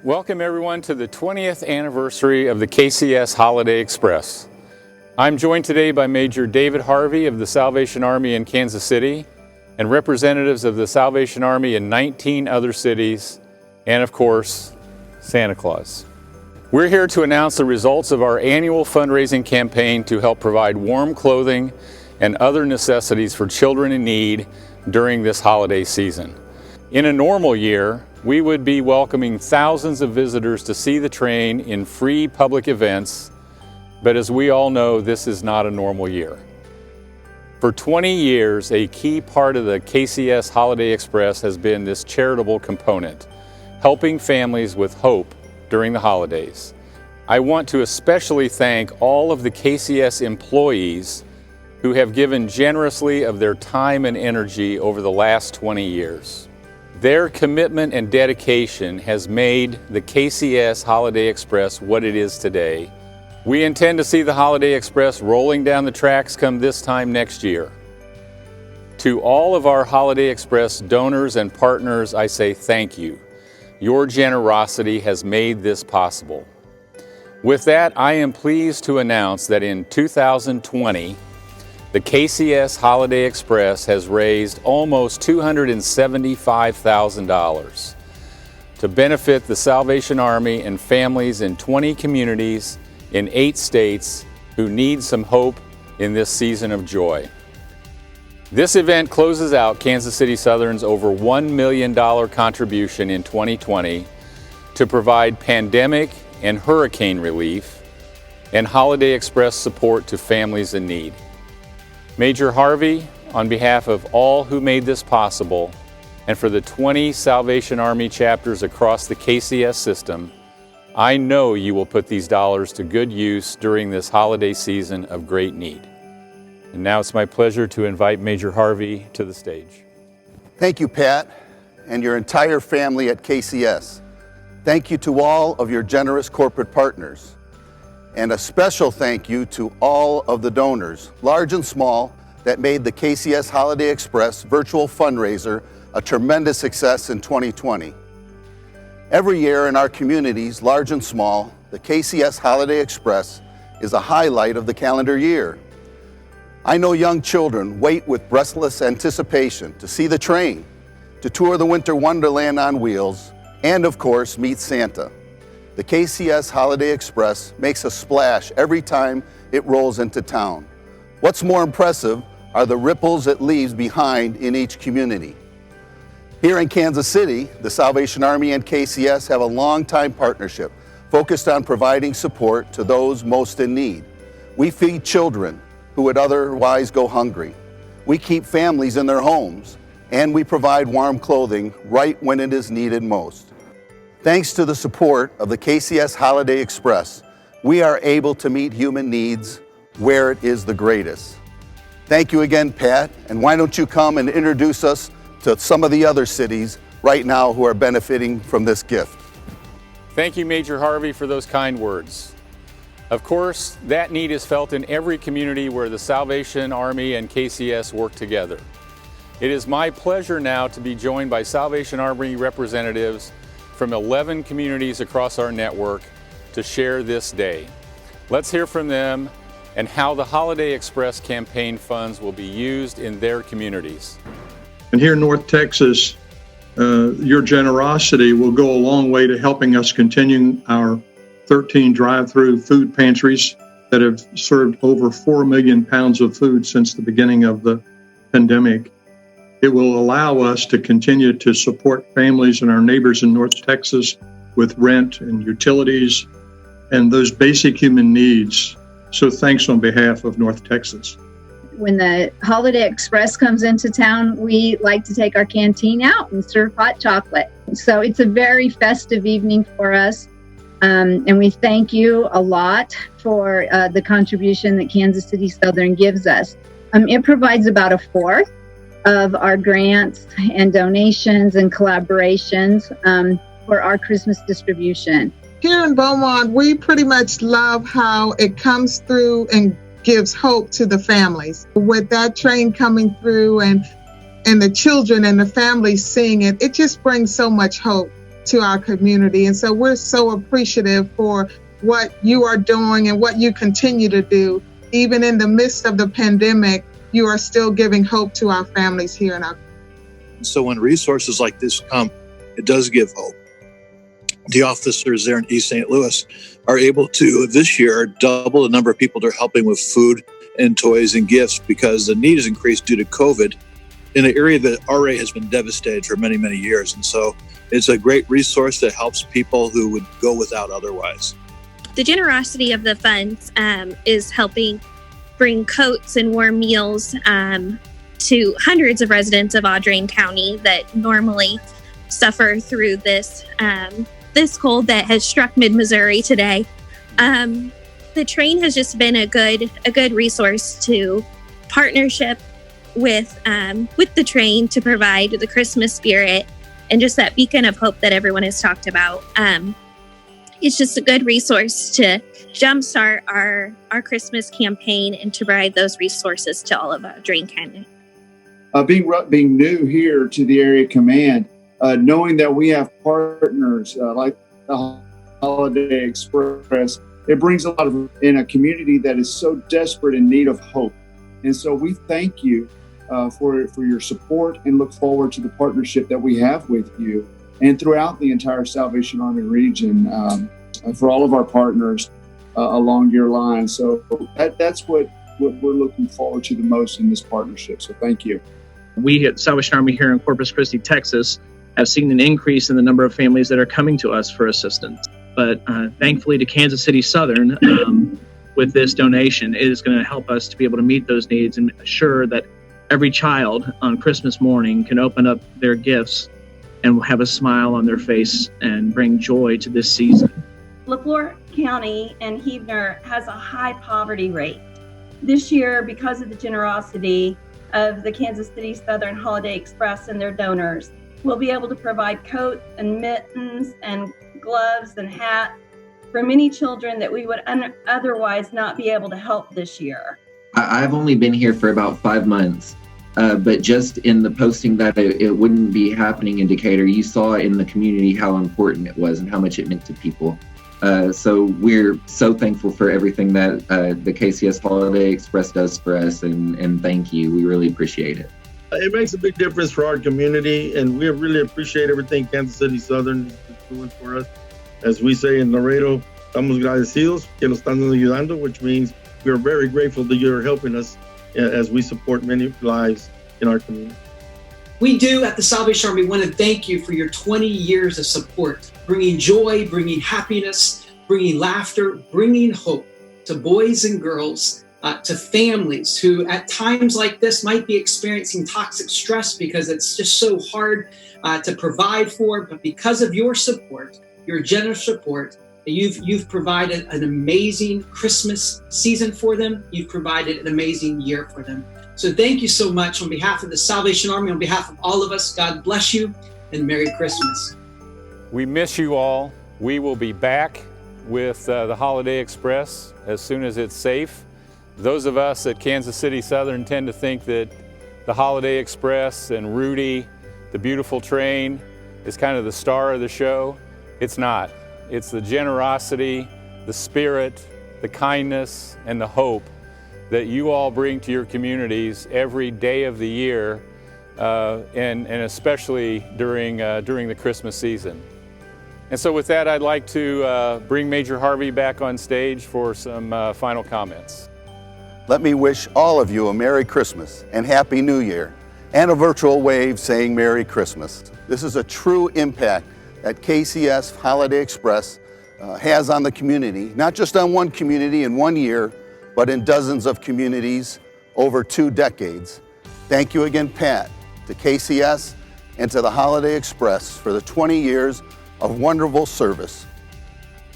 Welcome everyone to the 20th anniversary of the KCS Holiday Express. I'm joined today by Major David Harvey of the Salvation Army in Kansas City and representatives of the Salvation Army in 19 other cities, and of course, Santa Claus. We're here to announce the results of our annual fundraising campaign to help provide warm clothing and other necessities for children in need during this holiday season. In a normal year, we would be welcoming thousands of visitors to see the train in free public events, but as we all know, this is not a normal year. For 20 years, a key part of the KCS Holiday Express has been this charitable component, helping families with hope during the holidays. I want to especially thank all of the KCS employees who have given generously of their time and energy over the last 20 years. Their commitment and dedication has made the KCS Holiday Express what it is today. We intend to see the Holiday Express rolling down the tracks come this time next year. To all of our Holiday Express donors and partners, I say thank you. Your generosity has made this possible. With that, I am pleased to announce that in 2020, the KCS Holiday Express has raised almost $275,000 to benefit the Salvation Army and families in 20 communities in 8 states who need some hope in this season of joy. This event closes out Kansas City Southern's over $1 million contribution in 2020 to provide pandemic and hurricane relief and Holiday Express support to families in need. Major Harvey, on behalf of all who made this possible, and for the 20 Salvation Army chapters across the KCS system, I know you will put these dollars to good use during this holiday season of great need. And now it's my pleasure to invite Major Harvey to the stage. Thank you, Pat, and your entire family at KCS. Thank you to all of your generous corporate partners. And a special thank you to all of the donors, large and small, that made the KCS Holiday Express virtual fundraiser a tremendous success in 2020. Every year in our communities, large and small, the KCS Holiday Express is a highlight of the calendar year. I know young children wait with breathless anticipation to see the train, to tour the winter wonderland on wheels, and of course, meet Santa. The KCS Holiday Express makes a splash every time it rolls into town. What's more impressive are the ripples it leaves behind in each community. Here in Kansas City, the Salvation Army and KCS have a long-time partnership focused on providing support to those most in need. We feed children who would otherwise go hungry. We keep families in their homes, and we provide warm clothing right when it is needed most. Thanks to the support of the KCS Holiday Express, we are able to meet human needs where it is the greatest. Thank you again, Pat, and why don't you come and introduce us to some of the other cities right now who are benefiting from this gift. Thank you, Major Harvey, for those kind words. Of course, that need is felt in every community where the Salvation Army and KCS work together. It is my pleasure now to be joined by Salvation Army representatives from 11 communities across our network to share this day. Let's hear from them and how the Holiday Express campaign funds will be used in their communities. And here in North Texas, your generosity will go a long way to helping us continue our 13 drive-through food pantries that have served over 4 million pounds of food since the beginning of the pandemic. It will allow us to continue to support families and our neighbors in North Texas with rent and utilities and those basic human needs. So thanks on behalf of North Texas. When the Holiday Express comes into town, we like to take our canteen out and serve hot chocolate. So it's a very festive evening for us. And we thank you a lot for the contribution that Kansas City Southern gives us. It provides about a fourth of our grants and donations and collaborations for our Christmas distribution. Here in Beaumont, we pretty much love how it comes through and gives hope to the families. With that train coming through and the children and the families seeing it, it just brings so much hope to our community. And so we're so appreciative for what you are doing and what you continue to do. Even in the midst of the pandemic, you are still giving hope to our families here in our community. So when resources like this come, it does give hope. The officers there in East St. Louis are able to, this year, double the number of people they're helping with food and toys and gifts because the need has increased due to COVID in an area that already has been devastated for many, many years. And so it's a great resource that helps people who would go without otherwise. The generosity of the funds is helping bring coats and warm meals to hundreds of residents of Audrain County that normally suffer through this cold that has struck mid-Missouri today. The train has just been a good resource to partnership with the train to provide the Christmas spirit and just that beacon of hope that everyone has talked about. It's just a good resource to jumpstart our Christmas campaign and to provide those resources to all of Audrain County. Being new here to the area command, knowing that we have partners like the Holiday Express, it brings a lot of in a community that is so desperate in need of hope. And so we thank you for your support and look forward to the partnership that we have with you and throughout the entire Salvation Army region for all of our partners along your line. So that's what we're looking forward to the most in this partnership. So thank you. We at Salvation Army here in Corpus Christi, Texas, have seen an increase in the number of families that are coming to us for assistance. But thankfully to Kansas City Southern, with this donation, it is going to help us to be able to meet those needs and assure that every child on Christmas morning can open up their gifts and have a smile on their face and bring joy to this season. LaFleur County and Huebner has a high poverty rate. This year, because of the generosity of the Kansas City Southern Holiday Express and their donors, we'll be able to provide coats and mittens and gloves and hats for many children that we would otherwise not be able to help this year. I've only been here for about 5 months, but just in the posting that it wouldn't be happening indicator, you saw in the community how important it was and how much it meant to people. So we're so thankful for everything that the KCS Holiday Express does for us, and thank you. We really appreciate it. It makes a big difference for our community, and we really appreciate everything Kansas City Southern is doing for us. As we say in Laredo, estamos agradecidos que nos están ayudando, which means we are very grateful that you're helping us as we support many lives in our community. We do at the Salvation Army want to thank you for your 20 years of support, bringing joy, bringing happiness, bringing laughter, bringing hope to boys and girls, to families who at times like this might be experiencing toxic stress because it's just so hard to provide for. But because of your support, your generous support, you've provided an amazing Christmas season for them. You've provided an amazing year for them. So thank you so much on behalf of the Salvation Army, on behalf of all of us. God bless you and Merry Christmas. We miss you all. We will be back with the Holiday Express as soon as it's safe. Those of us at Kansas City Southern tend to think that the Holiday Express and Rudy, the beautiful train, is kind of the star of the show. It's not. It's the generosity, the spirit, the kindness, and the hope that you all bring to your communities every day of the year, and especially during the Christmas season. And so with that, I'd like to bring Major Harvey back on stage for some final comments. Let me wish all of you a Merry Christmas and Happy New Year, and a virtual wave saying Merry Christmas. This is a true impact that KCS Holiday Express has on the community, not just on one community in 1 year, but in dozens of communities over 2 decades. Thank you again, Pat, to KCS and to the Holiday Express for the 20 years of wonderful service.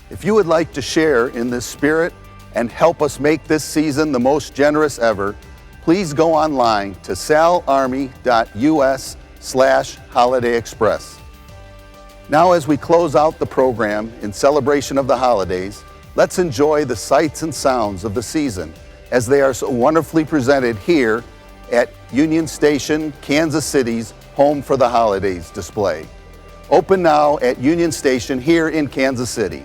If you would like to share in this spirit and help us make this season the most generous ever, please go online to salarmy.us/Holiday Express. Now, as we close out the program in celebration of the holidays, let's enjoy the sights and sounds of the season as they are so wonderfully presented here at Union Station, Kansas City's Home for the Holidays display. Open now at Union Station here in Kansas City.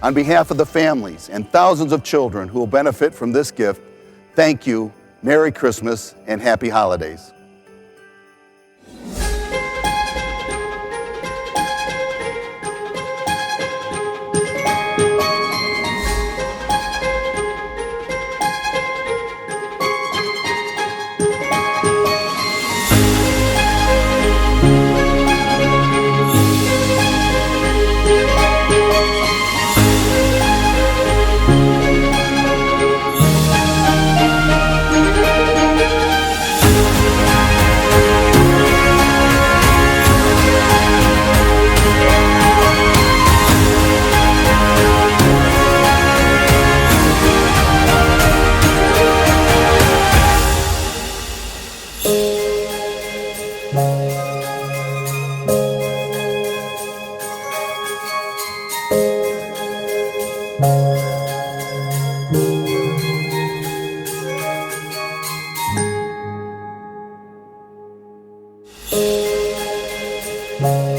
On behalf of the families and thousands of children who will benefit from this gift, thank you, Merry Christmas, and Happy Holidays. Bye.